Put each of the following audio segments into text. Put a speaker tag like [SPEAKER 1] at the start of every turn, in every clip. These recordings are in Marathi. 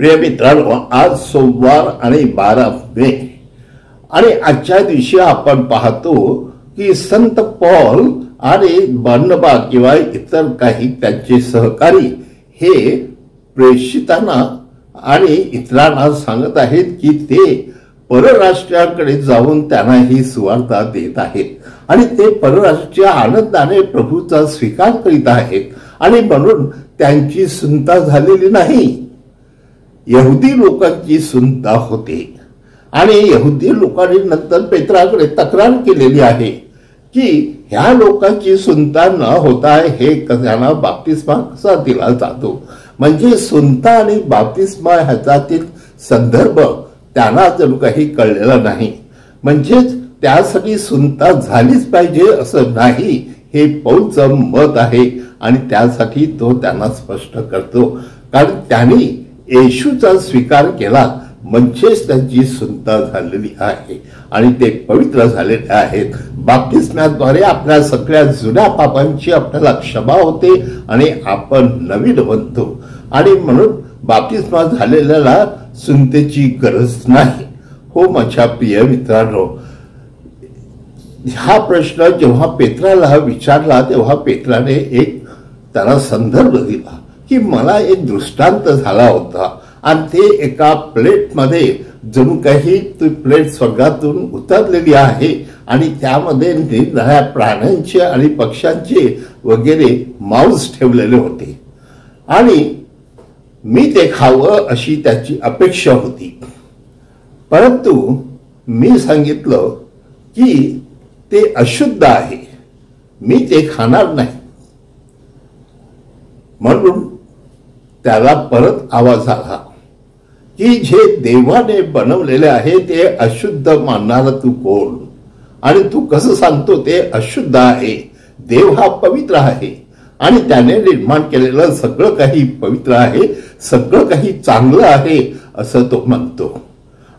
[SPEAKER 1] प्रिय मित्रांनो, आज सोमवार आणि 12 मे आणि आजच्या दिवशी आपण पाहतो की संत पौल आणि बर्नबा किंवा इतर काही त्यांचे सहकारी हे प्रेषितांना आणि इतरांना सांगत आहेत की ते परराष्ट्राकडे जाऊन त्यांना ही सुवार्ता देत आहेत आणि ते परराष्ट्रीय आनंदाने प्रभूचा स्वीकार करीत आहेत आणि म्हणून त्यांची सुनता झालेली नाही, यहुदी लोकांची सुनता होते। आणि यहुदी लोकांनी नंतर पेत्राकडे तक्रार केलेली आहे की ह्या लोकांची सुनता न होता हे त्यांना बाप्तिस्मा कसा दिला जातो, म्हणजे सुनता आणि बाप्तिस्मा ह्याच्यातील संदर्भ त्यांना जणू काही कळलेला नाही, म्हणजेच त्यासाठी सुनता झालीच पाहिजे असं नाही हे पौलचं मत आहे आणि त्यासाठी तो त्यांना स्पष्ट करतो, कारण त्यांनी येशूचा स्वीकार केला म्हणजेच त्यांची सुनता झालेली आहे आणि ते पवित्र झालेले आहेत। बाप्तिस्म्याद्वारे आपल्या सगळ्या जुन्या पापांची आपल्याला क्षमा होते आणि आपण नवीन बनतो आणि म्हणून बाप्तिस्मा झालेल्याला सुनतेची गरज नाही। हो माझ्या प्रिय मित्रांनो, हा प्रश्न जेव्हा पेत्राला विचारला तेव्हा पेत्राने एक त्याला संदर्भ दिला की मला एक दृष्टांत झाला होता आणि ते एका प्लेटमध्ये जणू काही ती प्लेट स्वर्गातून उतरलेली आहे आणि त्यामध्ये निरनिराळ्या प्राण्यांचे आणि पक्ष्यांचे वगैरे मांस ठेवलेले होते आणि मी ते खावं अशी त्याची अपेक्षा होती, परंतु मी सांगितलं की ते अशुद्ध आहे, मी ते खाणार नाही। म्हणून त्याला परत आवाज आला की जे देवाने बनवलेले आहे ते अशुद्ध मानणारा तू कोण आणि तू कसं सांगतो ते अशुद्ध आहे? देव हा पवित्र आहे आणि त्याने निर्माण केलेलं सगळं काही पवित्र आहे, सगळं काही चांगलं आहे असं तो म्हणतो।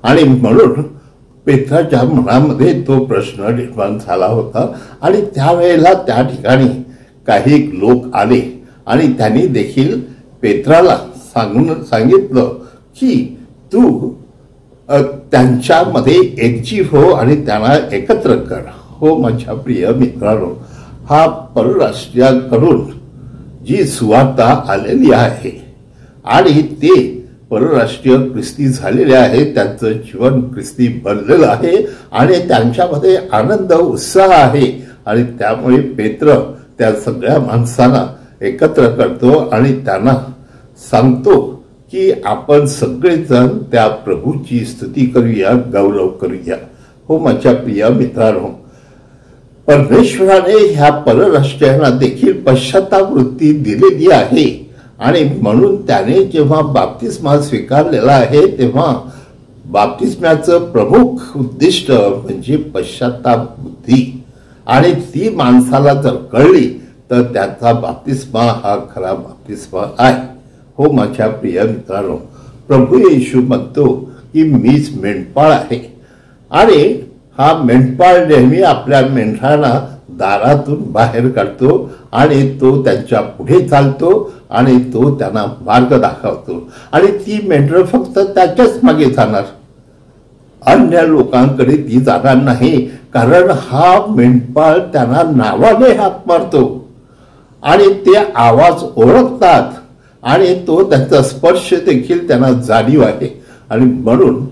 [SPEAKER 1] आणि म्हणून पेत्राच्या मनामध्ये तो प्रश्न निर्माण झाला होता आणि त्यावेळेला त्या ठिकाणी काही लोक आले आणि त्यांनी देखील पेत्राला सांगितलं की तू त्यांच्यामध्ये एकजीव हो आणि त्यांना एकत्र कर। हो माझ्या प्रिय मित्रांनो, हा परराष्ट्रीयाकडून जी सुवार्ता आलेली आहे आणि ते परराष्ट्रीय ख्रिस्ती झालेले आहे, त्यांचं जीवन ख्रिस्ती बनलेलं आहे आणि त्यांच्यामध्ये आनंद उत्साह आहे आणि त्यामुळे पेत्र त्या सगळ्या माणसांना एकत्र करतो आणि त्यांना सांगतो की आपण सगळेजण त्या प्रभूची स्तुती करूया, गौरव करूया। हो माझ्या प्रिय मित्रांनो, परमेश्वराने ह्या परराष्ट्रीयांना देखील पश्चाताप वृत्ती दिलेली आहे आणि म्हणून त्याने जेव्हा बाप्तिस्मा स्वीकारलेला आहे तेव्हा बाप्तिस्म्याचं प्रमुख उद्दिष्ट म्हणजे पश्चाताप बुद्धी आणि ती माणसाला जर कळली तर त्याचा बाप्तिस्मा हा खरा बाप्तिस्मा आहे। हो माझ्या प्रिय मित्रांनो, प्रभू येशू म्हणतो की मीच मेंढपाळ आहे आणि हा मेंढपाळ नेहमी आपल्या मेंढरांना दारातून बाहेर काढतो आणि तो त्यांच्या पुढे चालतो आणि तो त्यांना मार्ग दाखवतो आणि ती मेंढरं फक्त त्याच्याच मागे जाणार, अन्य लोकांकडे ती जाणार नाही, कारण हा मेंढपाळ त्यांना नावाने हाक मारतो आणि ते आवाज ओळखतात आणि तो त्यांचा स्पर्श देखील त्यांना जाणीव आहे आणि म्हणून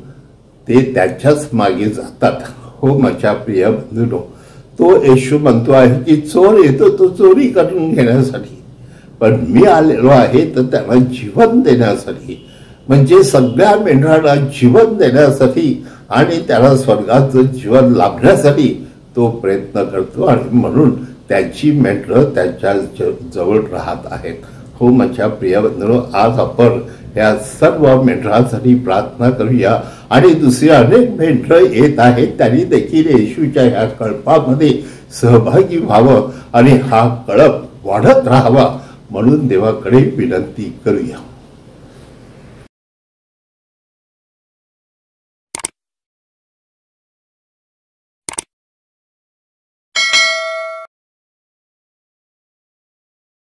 [SPEAKER 1] ते त्याच्याच मागे जातात। हो माझ्या प्रिय बंधूंनो, तो येशू म्हणतो आहे की चोर येतो तो चोरी करून घेण्यासाठी, पण मी आलेलो आहे तर त्यांना जीवन देण्यासाठी, म्हणजे सगळ्या मेंढरांना जीवन देण्यासाठी आणि त्याला स्वर्गाचं जीवन लाभण्यासाठी तो प्रयत्न करतो आणि म्हणून त्याची मेंढरं त्याच्या जवळ राहत आहेत। हो माझ्या प्रिय बंधूंनो, आज आपण या सर्व मेंढरांसाठी प्रार्थना करूया आणि दुसरी अनेक मेंढरं येत आहेत त्यांनी देखील येशूच्या ह्या कळपामध्ये सहभागी व्हावं आणि हा कळप वाढत राहावा म्हणून देवाकडे विनंती करूया।